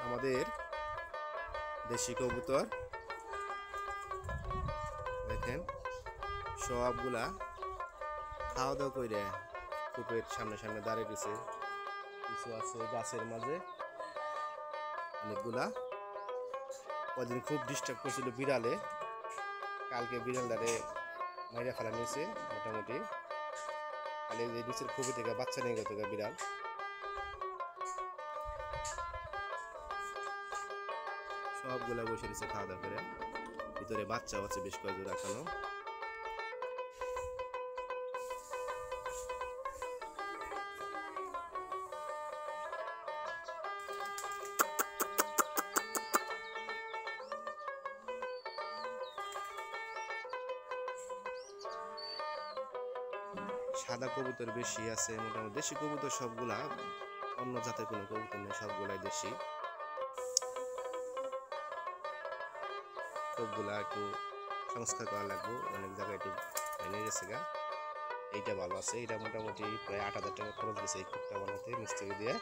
আমাদের দেশি কবুতর দেখেন সবগুলা খাওয়া দাওয়া করে কূপের সামনে সামনে দাঁড়িয়ে গেছে। কিছু আছে গাছের মাঝে, অনেকগুলা। কদিন খুব ডিস্টার্ব করছিল বিড়ালে, কালকে বিড়ালটারে মাইরা ফেলা নিয়েছে মোটামুটি। খালি যে নিচের খুবই থেকে বাচ্চা নিয়ে গেছে বিড়াল। সবগুলা বসে রয়েছে খাওয়া দাওয়া করে, ভিতরে বাচ্চাও আছে বেশ কয়েকজন রাখানো। সাদা কবুতর বেশি আছে মোটামুটি। দেশি কবুতর সবগুলা, অন্য জাতের কোনো কবুতর নেই, সবগুলাই দেশি। সবগুলা একটু সংস্কার করা লাগবে, অনেক জায়গায় একটু ভেঙে গেছে গা। এইটা ভালো আছে, এটা মোটামুটি প্রায় 8,000 টাকা খরচ গেছে এই কূপটা বানাতে মিস্ত্রি দিয়ে।